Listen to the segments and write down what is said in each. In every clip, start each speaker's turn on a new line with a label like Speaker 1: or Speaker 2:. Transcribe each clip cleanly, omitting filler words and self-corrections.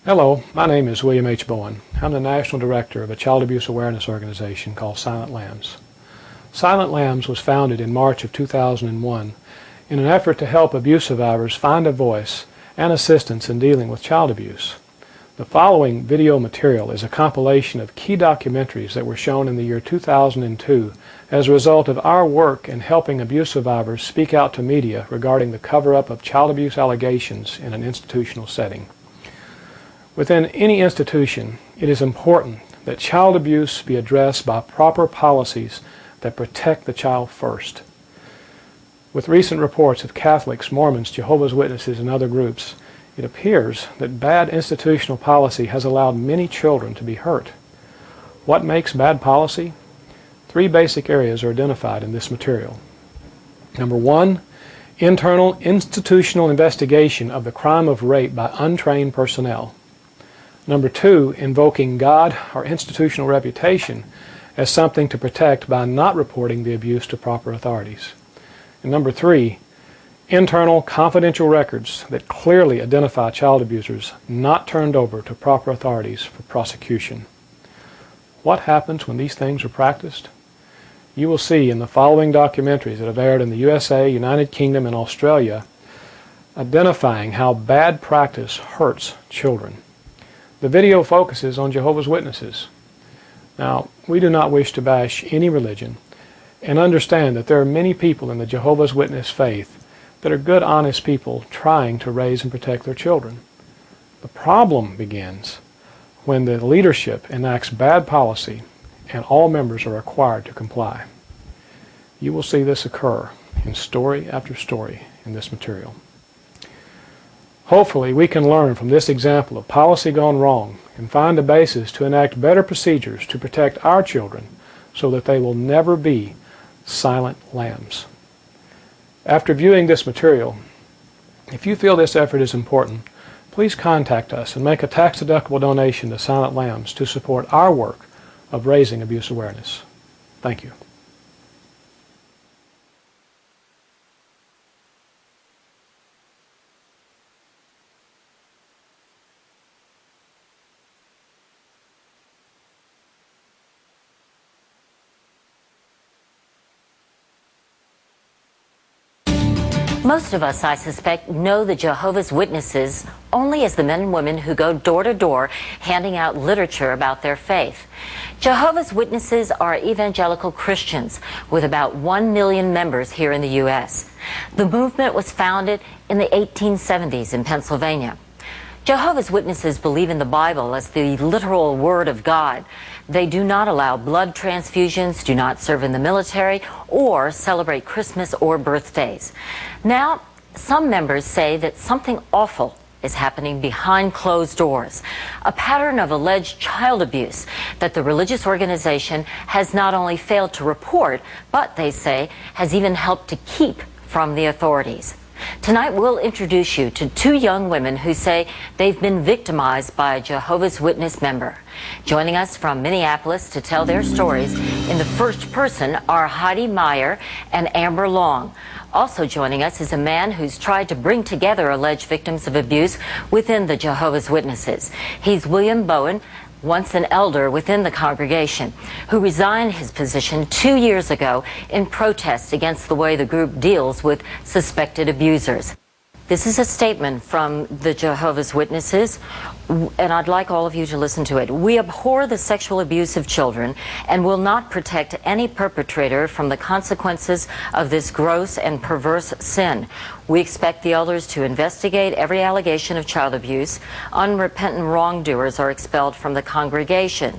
Speaker 1: Hello, my name is William H. Bowen. I'm the National Director of a child abuse awareness organization called Silentlambs. Silentlambs was founded in March of 2001 in an effort to help abuse survivors find a voice and assistance in dealing with child abuse. The following video material is a compilation of key documentaries that were shown in the year 2002 as a result of our work in helping abuse survivors speak out to media regarding the cover-up of child abuse allegations in an institutional setting. Within any institution, it is important that child abuse be addressed by proper policies that protect the child first. With recent reports of Catholics, Mormons, Jehovah's Witnesses, and other groups, it appears that bad institutional policy has allowed many children to be hurt. What makes bad policy? 3 basic areas are identified in this material. Number 1, internal institutional investigation of the crime of rape by untrained personnel. Number 2, invoking God or institutional reputation as something to protect by not reporting the abuse to proper authorities. And number 3, internal confidential records that clearly identify child abusers not turned over to proper authorities for prosecution. What happens when these things are practiced? You will see in the following documentaries that have aired in the USA, United Kingdom, and Australia, identifying how bad practice hurts children. The video focuses on Jehovah's Witnesses. Now, we do not wish to bash any religion and understand that there are many people in the Jehovah's Witness faith that are good, honest people trying to raise and protect their children. The problem begins when the leadership enacts bad policy and all members are required to comply. You will see this occur in story after story in this material. Hopefully, we can learn from this example of policy gone wrong and find a basis to enact better procedures to protect our children so that they will never be silent lambs. After viewing this material, if you feel this effort is important, please contact us and make a tax-deductible donation to Silent Lambs to support our work of raising abuse awareness. Thank you.
Speaker 2: Most of us, I suspect, know the Jehovah's Witnesses only as the men and women who go door to door handing out literature about their faith. Jehovah's Witnesses are evangelical Christians with about 1 million members here in the U.S. The movement was founded in the 1870s in Pennsylvania. Jehovah's Witnesses believe in the Bible as the literal Word of God. They do not allow blood transfusions, do not serve in the military, or celebrate Christmas or birthdays. Now, some members say that something awful is happening behind closed doors, a pattern of alleged child abuse that the religious organization has not only failed to report, but they say has even helped to keep from the authorities. Tonight we'll introduce you to 2 young women who say they've been victimized by a Jehovah's Witness member. Joining us from Minneapolis to tell their stories in the first person are Heidi Meyer and Amber Long. Also joining us is a man who's tried to bring together alleged victims of abuse within the Jehovah's Witnesses. He's William Bowen, once an elder within the congregation, who resigned his position 2 years ago in protest against the way the group deals with suspected abusers. This is a statement from the Jehovah's Witnesses, and I'd like all of you to listen to it. We abhor the sexual abuse of children and will not protect any perpetrator from the consequences of this gross and perverse sin. We expect the elders to investigate every allegation of child abuse. Unrepentant wrongdoers are expelled from the congregation.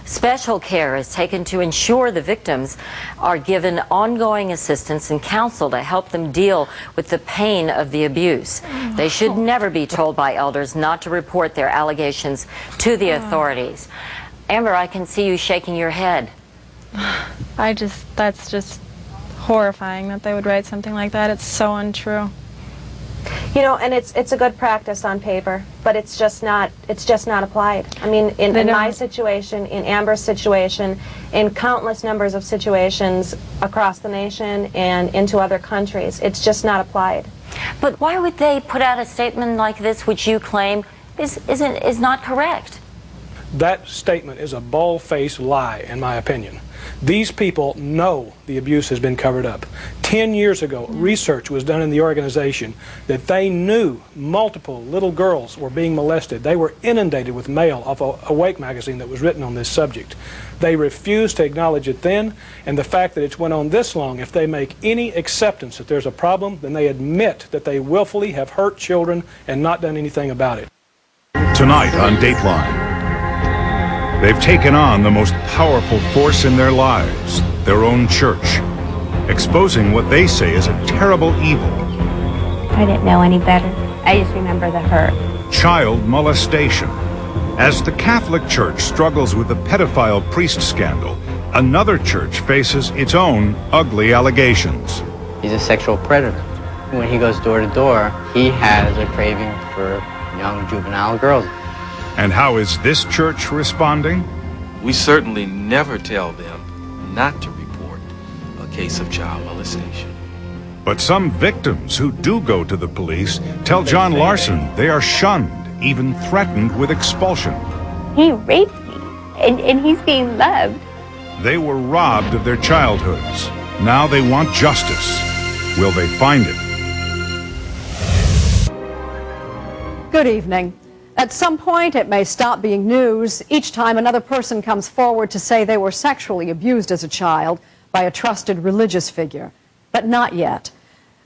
Speaker 2: Special care is taken to ensure the victims are given ongoing assistance and counsel to help them deal with the pain of the abuse. They should never be told by elders not to report their allegations to the authorities. Amber, I can see you shaking your head.
Speaker 3: That's just horrifying that they would write something like that. It's so untrue.
Speaker 4: You know, and it's a good practice on paper, but it's just not applied. I mean, in my situation, in Amber's situation, in countless numbers of situations across the nation and into other countries, it's just not applied.
Speaker 2: But why would they put out a statement like this, which you claim is not correct.
Speaker 1: That statement is a bald-faced lie, in my opinion. These people know the abuse has been covered up. 10 years ago, research was done in the organization that they knew multiple little girls were being molested. They were inundated with mail off a Awake magazine that was written on this subject. They refused to acknowledge it then, and the fact that it's went on this long, if they make any acceptance that there's a problem, then they admit that they willfully have hurt children and not done anything about it.
Speaker 5: Tonight on Dateline, they've taken on the most powerful force in their lives, their own church, exposing what they say is a terrible evil.
Speaker 6: I didn't know any better. I just remember the hurt.
Speaker 5: Child molestation. As the Catholic Church struggles with the pedophile priest scandal, another church faces its own ugly allegations.
Speaker 7: He's a sexual predator. When he goes door to door, he has a craving for young juvenile girls.
Speaker 5: And how is this church responding?
Speaker 8: We certainly never tell them not to report a case of child molestation.
Speaker 5: But some victims who do go to the police tell John Larson they are shunned, even threatened with expulsion.
Speaker 6: He raped me, and he's being loved.
Speaker 5: They were robbed of their childhoods. Now they want justice. Will they find it?
Speaker 9: Good evening. At some point, it may stop being news each time another person comes forward to say they were sexually abused as a child by a trusted religious figure. But not yet.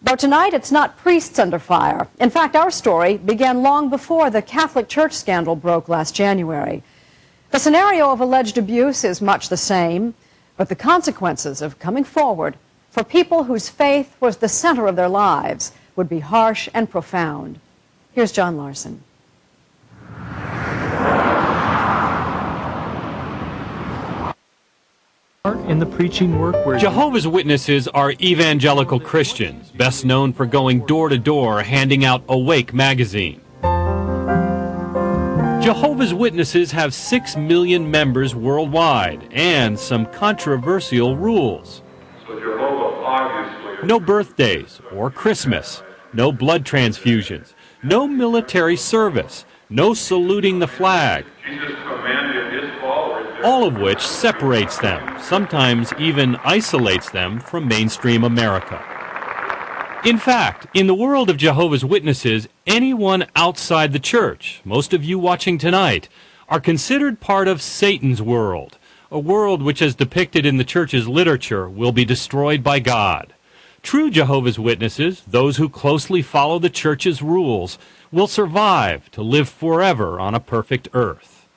Speaker 9: Though tonight, it's not priests under fire. In fact, our story began long before the Catholic Church scandal broke last January. The scenario of alleged abuse is much the same, but the consequences of coming forward for people whose faith was the center of their lives would be harsh and profound. Here's John Larson.
Speaker 10: In the preaching work where Jehovah's Witnesses are evangelical Christians, best known for going door to door handing out Awake magazine. Jehovah's Witnesses have 6 million members worldwide and some controversial rules. No birthdays or Christmas, no blood transfusions, no military service, no saluting the flag. All of which separates them, sometimes even isolates them from mainstream America. In fact, in the world of Jehovah's Witnesses, anyone outside the church, most of you watching tonight, are considered part of Satan's world, a world which, as depicted in the church's literature, will be destroyed by God. True Jehovah's Witnesses, those who closely follow the church's rules, will survive to live forever on a perfect earth.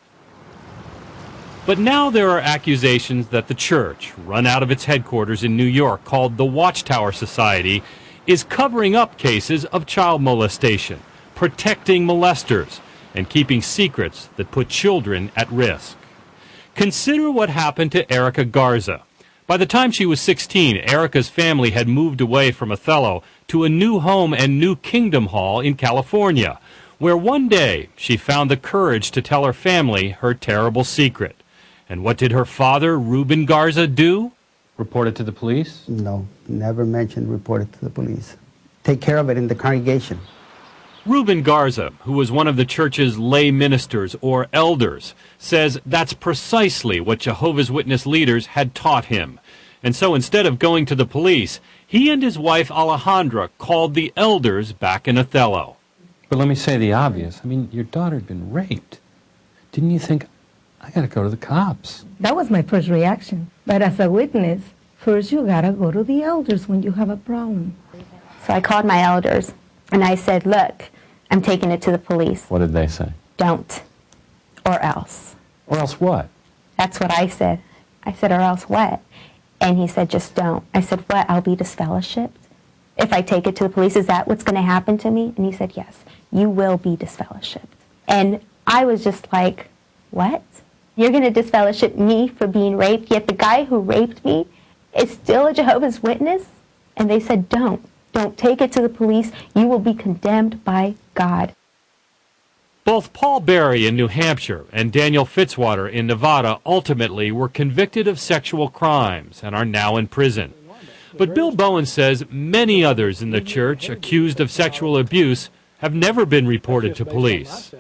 Speaker 10: But now there are accusations that the church, run out of its headquarters in New York called the Watchtower Society, is covering up cases of child molestation, protecting molesters, and keeping secrets that put children at risk. Consider what happened to Erika Garza. By the time she was 16, Erika's family had moved away from Othello to a new home and new Kingdom Hall in California, where one day she found the courage to tell her family her terrible secret. And what did her father, Reuben Garza, do?
Speaker 11: Report it to the police?
Speaker 12: No, never mentioned report it to the police. Take care of it in the congregation.
Speaker 10: Reuben Garza, who was one of the church's lay ministers or elders, says that's precisely what Jehovah's Witness leaders had taught him. And so instead of going to the police, he and his wife Alejandra called the elders back in Othello.
Speaker 11: But let me say the obvious. I mean, your daughter had been raped. Didn't you think, I gotta go to the cops?
Speaker 13: That was my first reaction. But as a witness, first you gotta go to the elders when you have a problem.
Speaker 6: So I called my elders, and I said, look, I'm taking it to the police.
Speaker 11: What did they say?
Speaker 6: Don't. Or else.
Speaker 11: Or else what?
Speaker 6: That's what I said. I said, or else what? And he said, just don't. I said, what? I'll be disfellowshipped? If I take it to the police, is that what's going to happen to me? And he said, yes, you will be disfellowshipped. And I was just like, what? You're going to disfellowship me for being raped, yet the guy who raped me is still a Jehovah's Witness? And they said, don't. Don't take it to the police. You will be condemned by God.
Speaker 10: Both Paul Berry in New Hampshire and Daniel Fitzwater in Nevada ultimately were convicted of sexual crimes and are now in prison. But Bill Bowen says many others in the church accused of sexual abuse have never been reported to police.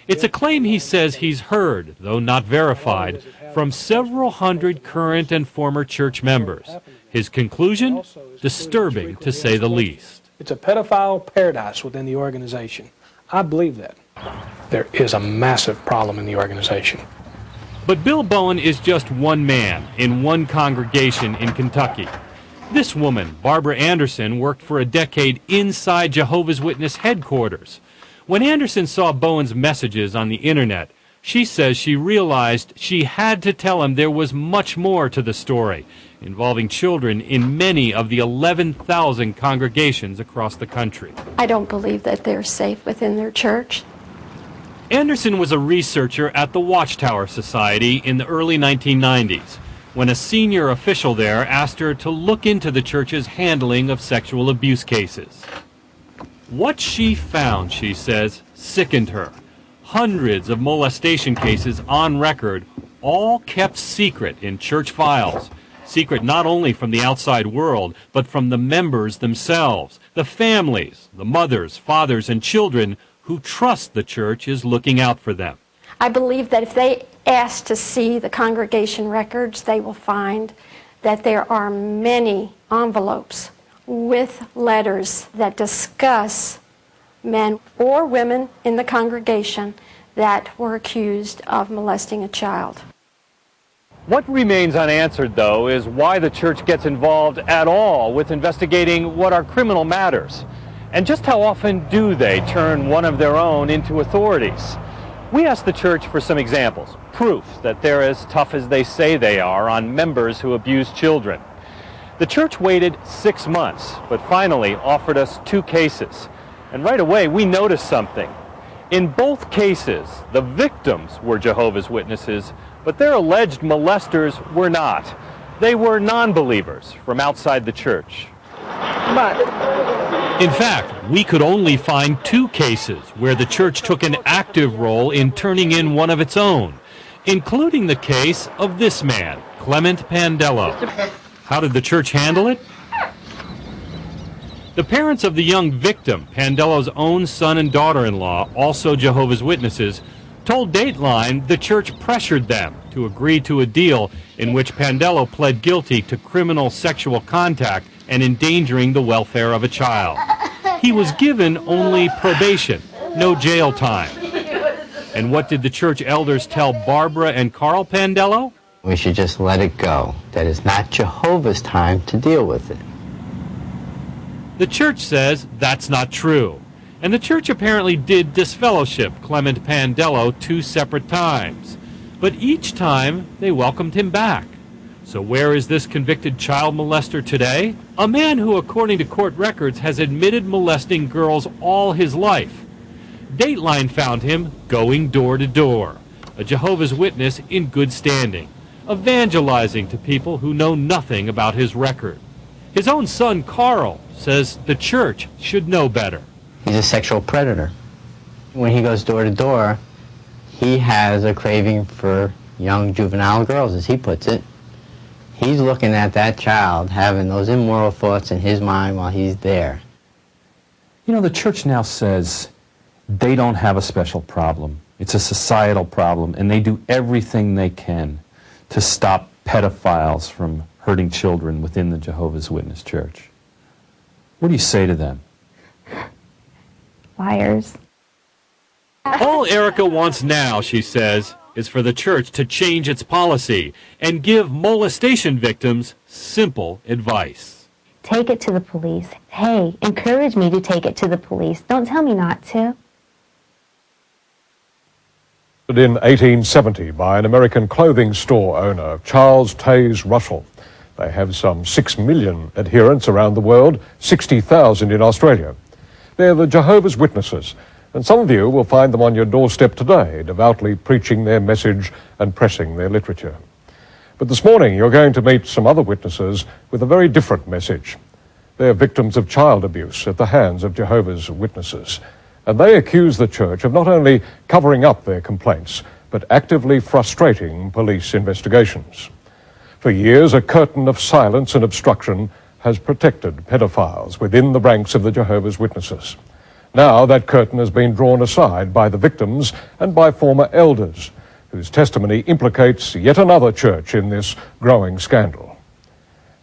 Speaker 10: It's a claim he says he's heard, though not verified, from several hundred current and former church members. His conclusion? Disturbing, to say the least.
Speaker 1: It's a pedophile paradise within the organization. I believe that. There is a massive problem in the organization.
Speaker 10: But Bill Bowen is just one man in one congregation in Kentucky. This woman, Barbara Anderson, worked for a decade inside Jehovah's Witness headquarters. When Anderson saw Bowen's messages on the internet, she says she realized she had to tell him there was much more to the story, involving children in many of the 11,000 congregations across the country.
Speaker 14: I don't believe that they're safe within their church.
Speaker 10: Anderson was a researcher at the Watchtower Society in the early 1990s, when a senior official there asked her to look into the church's handling of sexual abuse cases. What she found, she says, sickened her. Hundreds of molestation cases on record, all kept secret in church files. Secret not only from the outside world, but from the members themselves, the families, the mothers, fathers, and children who trust the church is looking out for them.
Speaker 14: I believe that if they ask to see the congregation records, they will find that there are many envelopes with letters that discuss men or women in the congregation that were accused of molesting a child.
Speaker 10: What remains unanswered, though, is why the church gets involved at all with investigating what are criminal matters. And just how often do they turn one of their own into authorities? We asked the church for some examples, proof that they're as tough as they say they are on members who abuse children. The church waited 6 months, but finally offered us 2 cases. And right away, we noticed something. In both cases, the victims were Jehovah's Witnesses, but their alleged molesters were not. They were non-believers from outside the church. In fact, we could only find 2 cases where the church took an active role in turning in one of its own, including the case of this man, Clement Pandello. How did the church handle it? The parents of the young victim, Pandello's own son and daughter-in-law, also Jehovah's Witnesses, told Dateline the church pressured them to agree to a deal in which Pandello pled guilty to criminal sexual contact and endangering the welfare of a child. He was given only probation, no jail time. And what did the church elders tell Barbara and Carl Pandello?
Speaker 7: We should just let it go. That it's not Jehovah's time to deal with it.
Speaker 10: The church says that's not true. And the church apparently did disfellowship Clement Pandello 2 separate times. But each time they welcomed him back. So where is this convicted child molester today? A man who, according to court records, has admitted molesting girls all his life. Dateline found him going door to door, a Jehovah's Witness in good standing, evangelizing to people who know nothing about his record. His own son, Carl, says the church should know better.
Speaker 7: He's a sexual predator. When he goes door to door, he has a craving for young juvenile girls, as he puts it. He's looking at that child, having those immoral thoughts in his mind while he's there.
Speaker 11: You know, the church now says they don't have a special problem. It's a societal problem, and they do everything they can to stop pedophiles from hurting children within the Jehovah's Witness church. What do you say to them?
Speaker 6: Liars.
Speaker 10: All Erika wants now, she says, is for the church to change its policy and give molestation victims simple advice.
Speaker 6: Take it to the police. Hey, encourage me to take it to the police. Don't tell me not to.
Speaker 15: In 1870 by an American clothing store owner, Charles Taze Russell. They have some 6 million adherents around the world, 60,000 in Australia. They're the Jehovah's Witnesses, and some of you will find them on your doorstep today, devoutly preaching their message and pressing their literature. But this morning you're going to meet some other witnesses with a very different message. They're victims of child abuse at the hands of Jehovah's Witnesses, and they accuse the church of not only covering up their complaints, but actively frustrating police investigations. For years, a curtain of silence and obstruction has protected pedophiles within the ranks of the Jehovah's Witnesses. Now that curtain has been drawn aside by the victims and by former elders, whose testimony implicates yet another church in this growing scandal.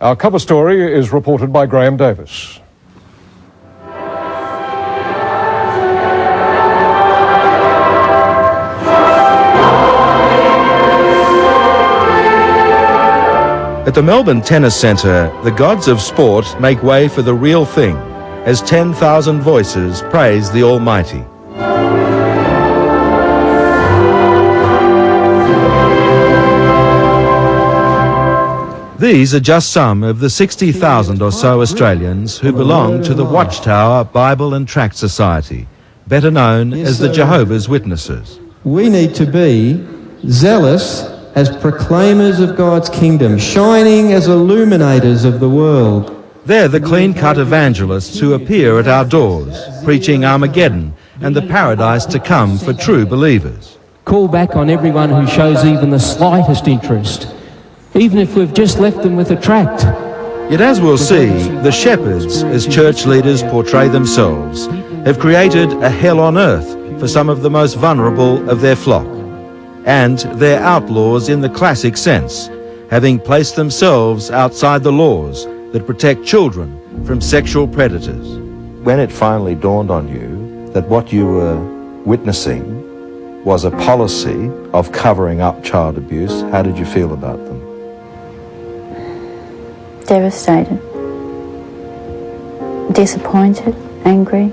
Speaker 15: Our cover story is reported by Graham Davis.
Speaker 16: At the Melbourne Tennis Centre, the gods of sport make way for the real thing, as 10,000 voices praise the Almighty. These are just some of the 60,000 or so Australians who belong to the Watchtower Bible and Tract Society, better known as the Jehovah's Witnesses.
Speaker 17: We need to be zealous as proclaimers of God's kingdom, shining as illuminators of the world.
Speaker 16: They're the clean-cut evangelists who appear at our doors, preaching Armageddon and the paradise to come for true believers.
Speaker 17: Call back on everyone who shows even the slightest interest, even if we've just left them with a tract.
Speaker 16: Yet as we'll see, the shepherds, as church leaders portray themselves, have created a hell on earth for some of the most vulnerable of their flock. And they're outlaws in the classic sense, having placed themselves outside the laws that protect children from sexual predators.
Speaker 18: When it finally dawned on you that what you were witnessing was a policy of covering up child abuse, how did you feel about them?
Speaker 19: Devastated, disappointed, angry.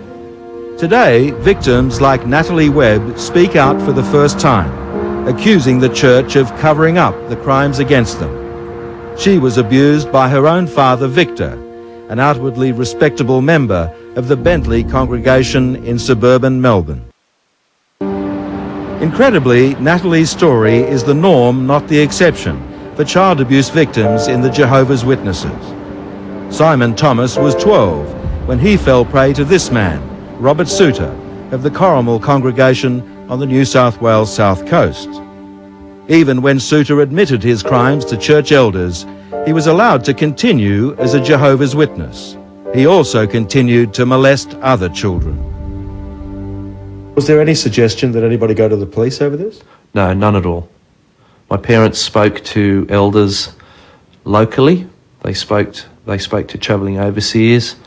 Speaker 16: Today, victims like Natalie Webb speak out for the first time, accusing the church of covering up the crimes against them. She was abused by her own father, Victor, an outwardly respectable member of the Bentley congregation in suburban Melbourne. Incredibly, Natalie's story is the norm, not the exception, for child abuse victims in the Jehovah's Witnesses. Simon Thomas was 12 when he fell prey to this man, Robert Souter, of the Corrimal congregation on the New South Wales South Coast. Even when Souter admitted his crimes to church elders, he was allowed to continue as a Jehovah's Witness. He also continued to molest other children.
Speaker 18: Was there any suggestion that anybody go to the police over this?
Speaker 8: No, none at all. My parents spoke to elders locally. They spoke to travelling overseers,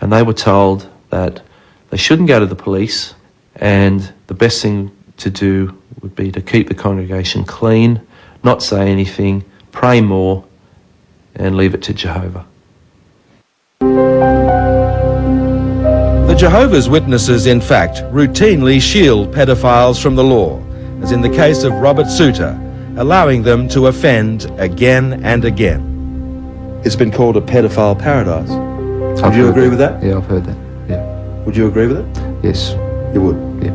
Speaker 8: and they were told that they shouldn't go to the police, and the best thing to do would be to keep the congregation clean, not say anything, pray more, and leave it to Jehovah.
Speaker 16: The Jehovah's Witnesses, in fact, routinely shield pedophiles from the law, as in the case of Robert Souter, allowing them to offend again and again.
Speaker 18: It's been called a pedophile paradise. Would you agree with that?
Speaker 20: Yeah, I've heard that. Yeah.
Speaker 18: Would you agree with it?
Speaker 20: Yes.
Speaker 18: You would?
Speaker 20: Yeah.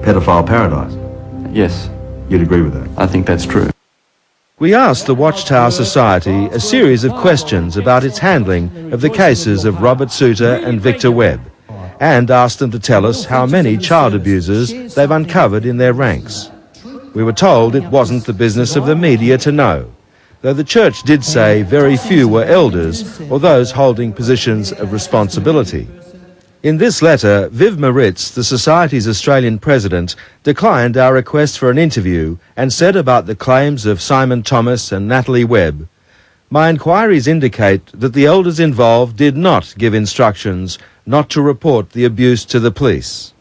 Speaker 18: Pedophile paradise?
Speaker 20: Yes.
Speaker 18: You'd agree with that?
Speaker 20: I think that's true.
Speaker 16: We asked the Watchtower Society a series of questions about its handling of the cases of Robert Souter and Victor Webb, and asked them to tell us how many child abusers they've uncovered in their ranks. We were told it wasn't the business of the media to know, though the church did say very few were elders or those holding positions of responsibility. In this letter, Viv Maritz, the Society's Australian president, declined our request for an interview and said about the claims of Simon Thomas and Natalie Webb, "My inquiries indicate that the elders involved did not give instructions not to report the abuse to the police.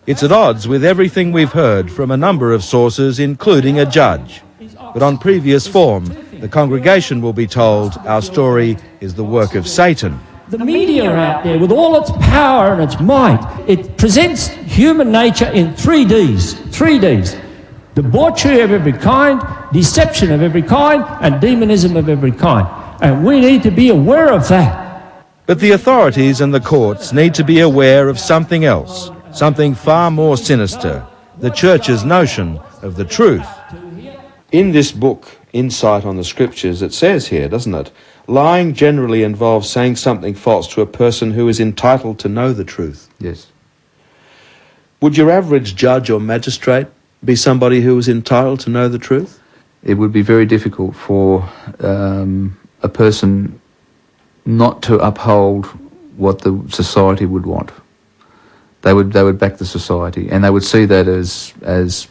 Speaker 16: It's at odds with everything we've heard from a number of sources, including a judge. But on previous form, the congregation will be told our story is the work of Satan."
Speaker 17: The media out there, with all its power and its might, it presents human nature in 3Ds. 3Ds. Debauchery of every kind, deception of every kind, and demonism of every kind. And we need to be aware of that.
Speaker 16: But the authorities and the courts need to be aware of something else, something far more sinister, the church's notion of the truth.
Speaker 18: In this book, Insight on the Scriptures, it says here, doesn't it, lying generally involves saying something false to a person who is entitled to know the truth.
Speaker 20: Yes.
Speaker 18: Would your average judge or magistrate be somebody who was entitled to know the truth?
Speaker 20: It would be very difficult for a person not to uphold what the society would want. they would back the society, and they would see that as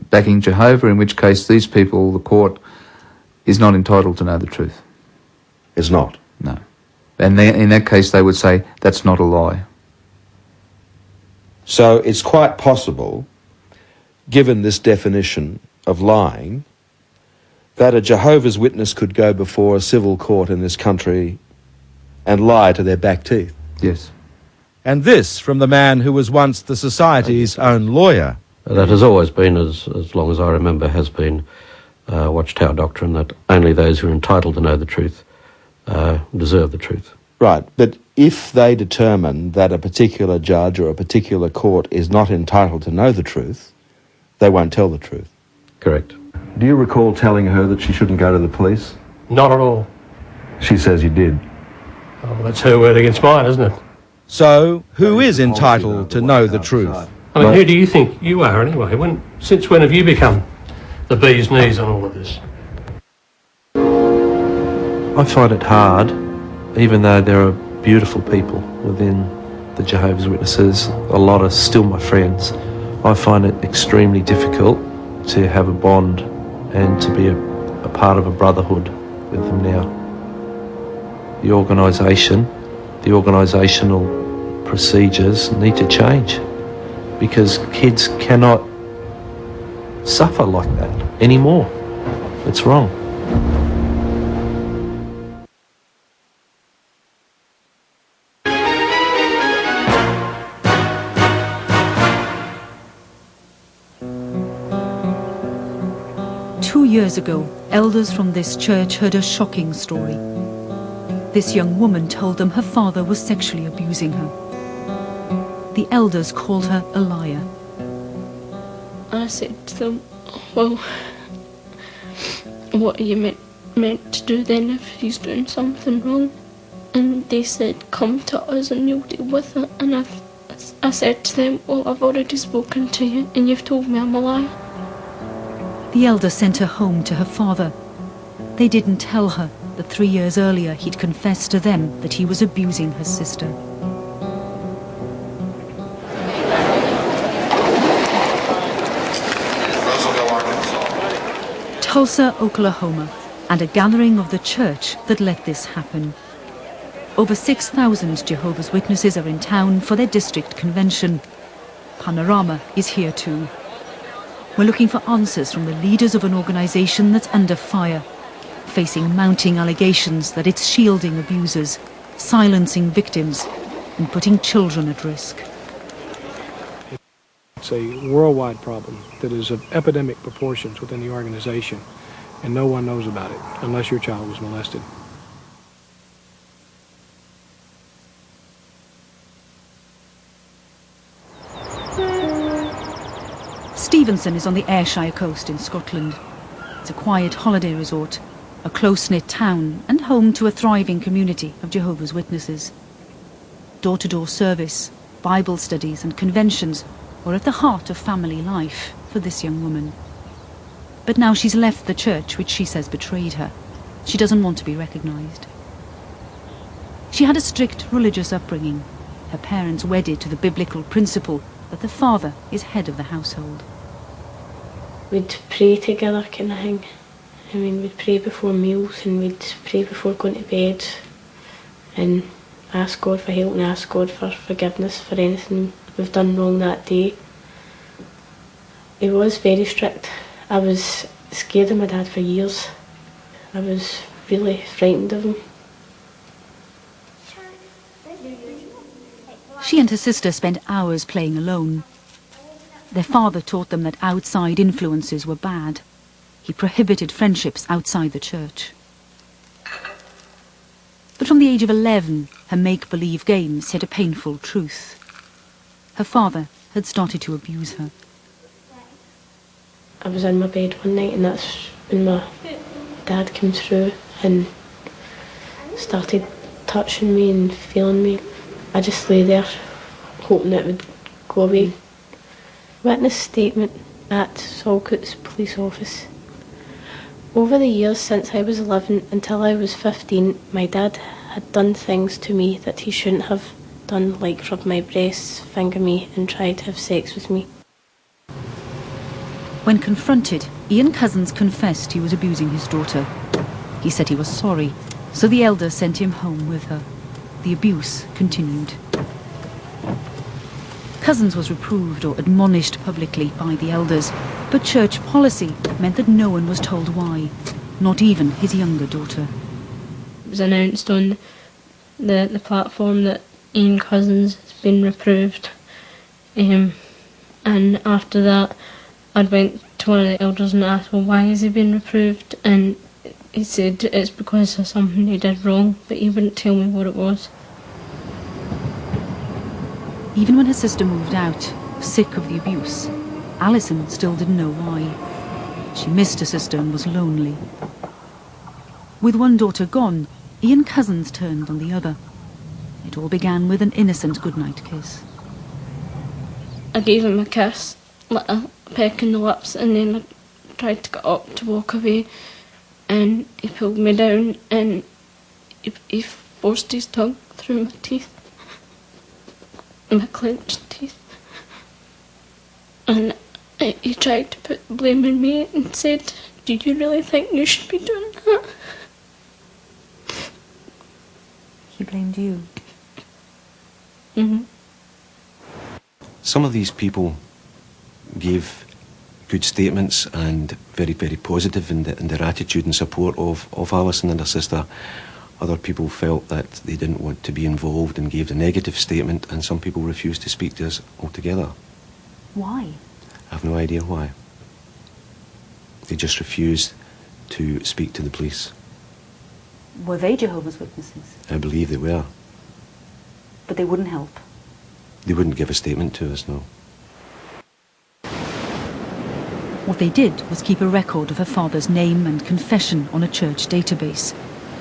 Speaker 20: backing Jehovah, in which case these people, the court, is not entitled to know the truth.
Speaker 18: Is not?
Speaker 20: No. And in that case they would say, that's not a lie.
Speaker 18: So it's quite possible, given this definition of lying, that a Jehovah's Witness could go before a civil court in this country and lie to their back teeth.
Speaker 20: Yes.
Speaker 16: And this from the man who was once the Society's own lawyer.
Speaker 21: That has always been, as long as I remember, has been Watchtower doctrine, that only those who are entitled to know the truth deserve the truth.
Speaker 18: Right, but if they determine that a particular judge or a particular court is not entitled to know the truth, they won't tell the truth.
Speaker 21: Correct.
Speaker 18: Do you recall telling her that she shouldn't go to the police?
Speaker 22: Not at all.
Speaker 18: She says you did.
Speaker 22: Oh, that's her word against mine, isn't it?
Speaker 16: So, who is entitled to know the truth?
Speaker 22: I mean, who do you think you are anyway? Since when have you become the bee's knees on all of this?
Speaker 8: I find it hard, even though there are beautiful people within the Jehovah's Witnesses, a lot are still my friends. I find it extremely difficult to have a bond and to be a part of a brotherhood with them now. The organisation, the organisational procedures need to change, because kids cannot suffer like that anymore. It's wrong.
Speaker 23: Years ago, elders from this church heard a shocking story. This young woman told them her father was sexually abusing her. The elders called her a liar.
Speaker 24: I said to them, well, what are you meant to do then if he's doing something wrong? And they said, come to us and you'll deal with it. And I said to them, well, I've already spoken to you and you've told me I'm a liar.
Speaker 23: The elder sent her home to her father. They didn't tell her that 3 years earlier he'd confessed to them that he was abusing her sister. Tulsa, Oklahoma, and a gathering of the church that let this happen. Over 6,000 Jehovah's Witnesses are in town for their district convention. Panorama is here too. We're looking for answers from the leaders of an organisation that's under fire, facing mounting allegations that it's shielding abusers, silencing victims, and putting children at risk.
Speaker 1: It's a worldwide problem that is of epidemic proportions within the organisation, and no one knows about it unless your child was molested.
Speaker 23: Stevenson is on the Ayrshire coast in Scotland. It's a quiet holiday resort, a close-knit town and home to a thriving community of Jehovah's Witnesses. Door-to-door service, Bible studies and conventions were at the heart of family life for this young woman. But now she's left the church, which she says betrayed her. She doesn't want to be recognised. She had a strict religious upbringing, her parents wedded to the biblical principle that the father is head of the household.
Speaker 24: We'd pray together kind of thing. I mean, we'd pray before meals and we'd pray before going to bed and ask God for help and ask God for forgiveness for anything we've done wrong that day. He was very strict. I was scared of my dad for years. I was really frightened of him.
Speaker 23: She and her sister spent hours playing alone. Their father taught them that outside influences were bad. He prohibited friendships outside the church. But from the age of 11, her make-believe games hid a painful truth. Her father had started to abuse her.
Speaker 24: I was in my bed one night and that's when my dad came through and started touching me and feeling me. I just lay there hoping it would go away. Witness statement at Salcoot's police office. Over the years since I was 11 until I was 15, my dad had done things to me that he shouldn't have done, like rub my breasts, finger me and tried to have sex with me.
Speaker 23: When confronted, Ian Cousins confessed he was abusing his daughter. He said he was sorry, so the elder sent him home with her. The abuse continued. Cousins was reproved or admonished publicly by the elders, but church policy meant that no one was told why, not even his younger daughter.
Speaker 24: It was announced on the platform that Ian Cousins has been reproved, and after that I went to one of the elders and asked, well, why has he been reproved? And he said it's because of something he did wrong, but he wouldn't tell me what it was.
Speaker 23: Even when her sister moved out, sick of the abuse, Alison still didn't know why. She missed her sister and was lonely. With one daughter gone, Ian Cousins turned on the other. It all began with an innocent goodnight kiss.
Speaker 24: I gave him a kiss, like a peck in the lips, and then I tried to get up to walk away, and he pulled me down and he forced his tongue through my teeth, my clenched teeth, and he tried to put the blame on me and said, do you really think you should be doing that?
Speaker 23: He blamed you.
Speaker 24: Mm-hmm.
Speaker 2: Some of these people gave good statements and very, very positive in their attitude and support of Alison and her sister. Other people felt that they didn't want to be involved and gave a negative statement, and some people refused to speak to us altogether.
Speaker 23: Why?
Speaker 2: I have no idea why. They just refused to speak to the police.
Speaker 23: Were they Jehovah's Witnesses?
Speaker 2: I believe they were.
Speaker 23: But they wouldn't help?
Speaker 2: They wouldn't give a statement to us, no.
Speaker 23: What they did was keep a record of her father's name and confession on a church database,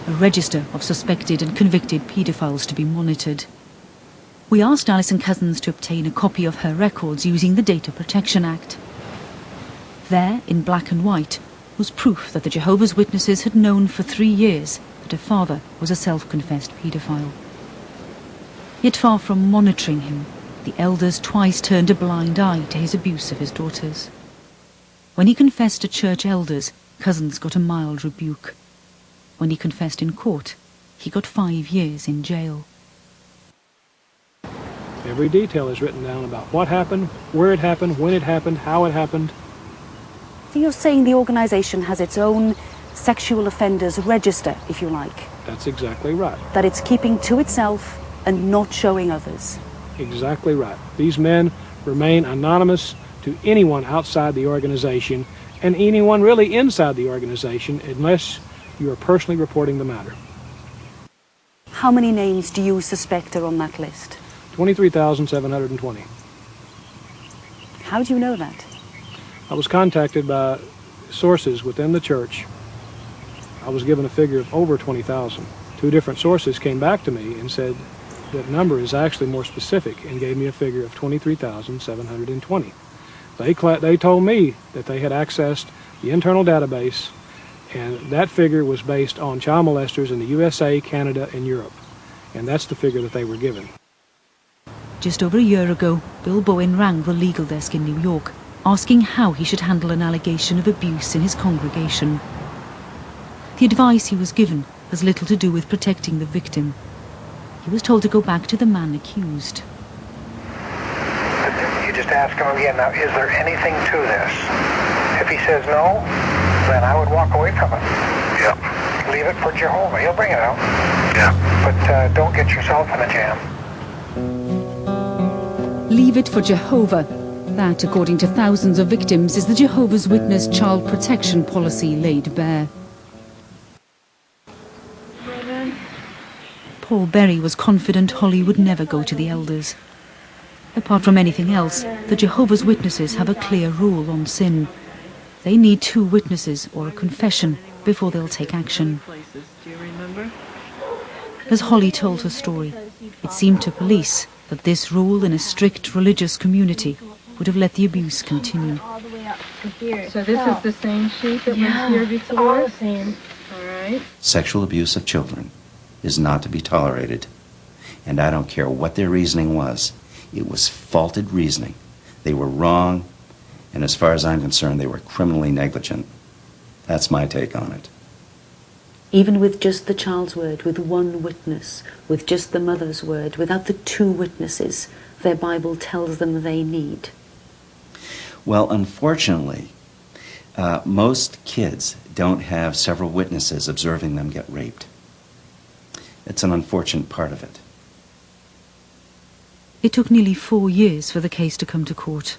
Speaker 23: a register of suspected and convicted paedophiles to be monitored. We asked Alison Cousins to obtain a copy of her records using the Data Protection Act. There, in black and white, was proof that the Jehovah's Witnesses had known for 3 years that her father was a self-confessed paedophile. Yet far from monitoring him, the elders twice turned a blind eye to his abuse of his daughters. When he confessed to church elders, Cousins got a mild rebuke. When he confessed in court, he got 5 years in jail.
Speaker 1: Every detail is written down about what happened, where it happened, when it happened, how it happened.
Speaker 23: So you're saying the organisation has its own sexual offenders register, if you like?
Speaker 1: That's exactly right.
Speaker 23: That it's keeping to itself and not showing others?
Speaker 1: Exactly right. These men remain anonymous to anyone outside the organization and anyone really inside the organization unless you are personally reporting the matter.
Speaker 23: How many names do you suspect are on that list?
Speaker 1: 23,720.
Speaker 23: How do you know that?
Speaker 1: I was contacted by sources within the church. I was given a figure of over 20,000. 2 different sources came back to me and said that number is actually more specific and gave me a figure of 23,720. They told me that they had accessed the internal database, and that figure was based on child molesters in the USA, Canada, and Europe. And that's the figure that they were given.
Speaker 23: Just over a year ago, Bill Bowen rang the legal desk in New York, asking how he should handle an allegation of abuse in his congregation. The advice he was given has little to do with protecting the victim. He was told to go back to the man accused.
Speaker 3: You just ask him again, now, is there anything to this? If he says no, then I would walk away from it. Yeah. Leave it for Jehovah. He'll bring it out. Yeah. But don't get yourself in a jam.
Speaker 23: Leave it for Jehovah. That, according to thousands of victims, is the Jehovah's Witness child protection policy laid bare. Paul Berry was confident Holly would never go to the elders. Apart from anything else, the Jehovah's Witnesses have a clear rule on sin. They need 2 witnesses or a confession before they'll take action. As Holly told her story, it seemed to police that this rule in a strict religious community would have let the abuse continue.
Speaker 24: So this is the same sheet that was here before? All the same. All right.
Speaker 4: Sexual abuse of children is not to be tolerated, And I don't care what their reasoning was. It was faulted reasoning. They were wrong, and as far as I'm concerned, they were criminally negligent. That's my take on it.
Speaker 5: Even with just the child's word, with one witness, with just the mother's word, without the two witnesses their Bible tells them they need?
Speaker 4: Well, unfortunately, most kids don't have several witnesses observing them get raped. It's an unfortunate part of it.
Speaker 23: It took nearly 4 years for the case to come to court.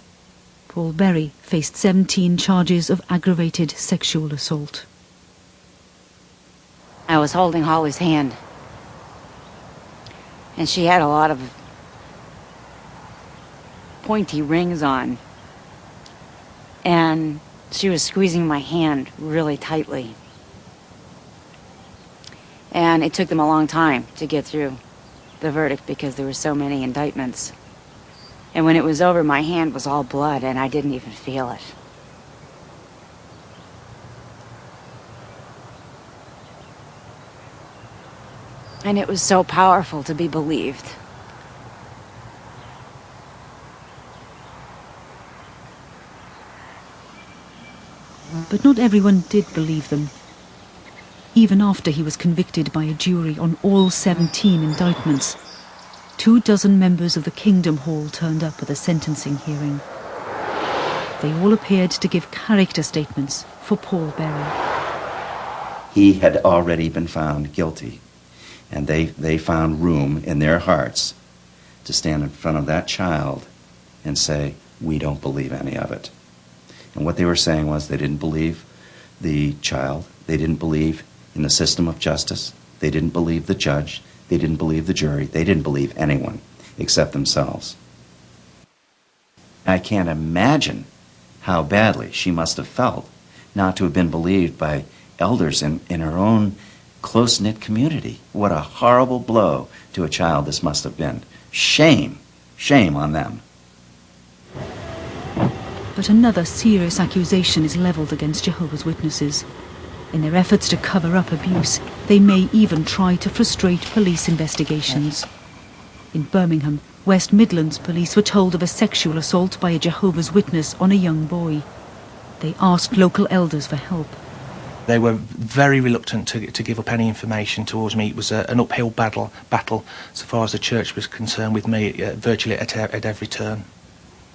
Speaker 23: Paul Berry faced 17 charges of aggravated sexual assault.
Speaker 9: I was holding Holly's hand, and she had a lot of pointy rings on, and she was squeezing my hand really tightly. And it took them a long time to get through the verdict because there were so many indictments. And when it was over, my hand was all blood, and I didn't even feel it. And it was so powerful to be believed.
Speaker 23: But not everyone did believe them. Even after he was convicted by a jury on all 17 indictments, 24 members of the Kingdom Hall turned up at the sentencing hearing. They all appeared to give character statements for Paul Berry.
Speaker 4: He had already been found guilty, and they found room in their hearts to stand in front of that child and say, we don't believe any of it. And what they were saying was they didn't believe the child, they didn't believe in the system of justice, they didn't believe the judge, they didn't believe the jury, they didn't believe anyone except themselves. I can't imagine how badly she must have felt not to have been believed by elders in her own close-knit community. What a horrible blow to a child this must have been. Shame, shame on them.
Speaker 23: But another serious accusation is levelled against Jehovah's Witnesses. In their efforts to cover up abuse, they may even try to frustrate police investigations. In Birmingham, West Midlands police were told of a sexual assault by a Jehovah's Witness on a young boy. They asked local elders for help.
Speaker 12: They were very reluctant to give up any information towards me. It was an uphill battle so far as the church was concerned with me, virtually at every turn.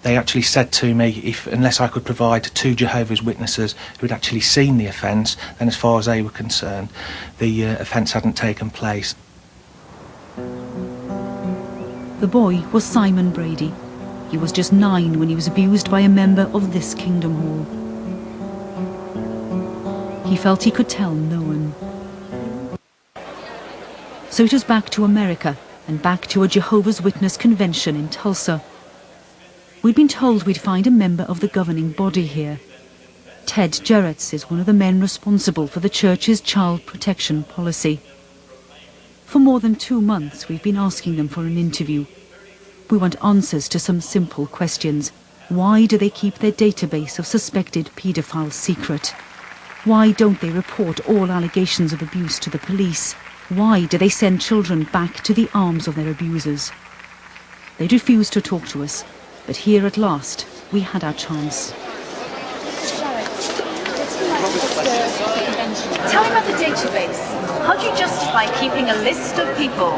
Speaker 12: They actually said to me, unless I could provide 2 Jehovah's Witnesses who had actually seen the offence, then as far as they were concerned, the offence hadn't taken place.
Speaker 23: The boy was Simon Brady. He was just 9 when he was abused by a member of this Kingdom Hall. He felt he could tell no one. So it was back to America and back to a Jehovah's Witness convention in Tulsa. We'd been told we'd find a member of the governing body here. Ted Jarretts is one of the men responsible for the church's child protection policy. For more than 2 months, we've been asking them for an interview. We want answers to some simple questions. Why do they keep their database of suspected paedophiles secret? Why don't they report all allegations of abuse to the police? Why do they send children back to the arms of their abusers? They refused to talk to us, but here at last, we had our chance.
Speaker 25: Tell me about the database. How do you justify keeping a list of people,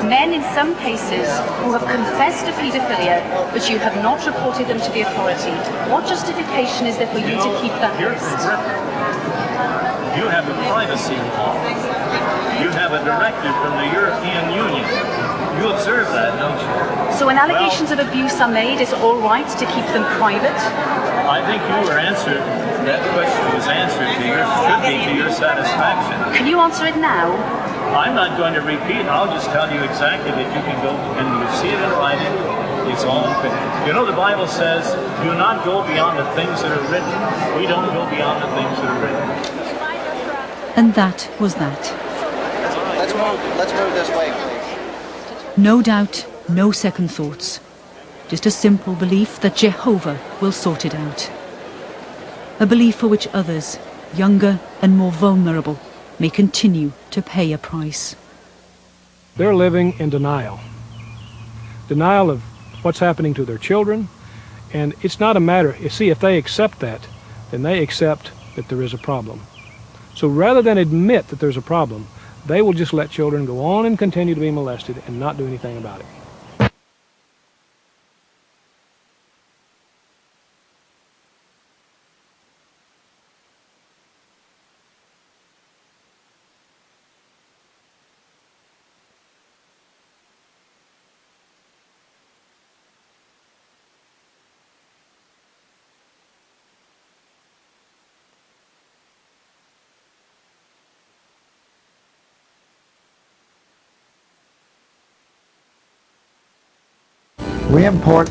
Speaker 25: men in some cases, who have confessed to paedophilia, but you have not reported them to the authority? What justification is there for you to keep that list?
Speaker 26: You have a privacy law. You have a directive from the European Union. You observe that, don't you?
Speaker 25: So when allegations of abuse are made, it's all right to keep them private?
Speaker 26: I think you were answered. That question was answered to should be to your satisfaction.
Speaker 25: Can you answer it now?
Speaker 26: I'm not going to repeat. I'll just tell you exactly that you can go and you see it in writing. It's all in print. You know, the Bible says, do not go beyond the things that are written. We don't go beyond the things that are written.
Speaker 23: And that was that.
Speaker 27: Let's move this way, please.
Speaker 23: No doubt, no second thoughts. Just a simple belief that Jehovah will sort it out. A belief for which others, younger and more vulnerable, may continue to pay a price.
Speaker 1: They're living in denial. denial of what's happening to their children. And it's not a matter, you see, if they accept that, then they accept that there is a problem. So rather than admit that there's a problem, they will just let children go on and continue to be molested and not do anything about it.
Speaker 6: We import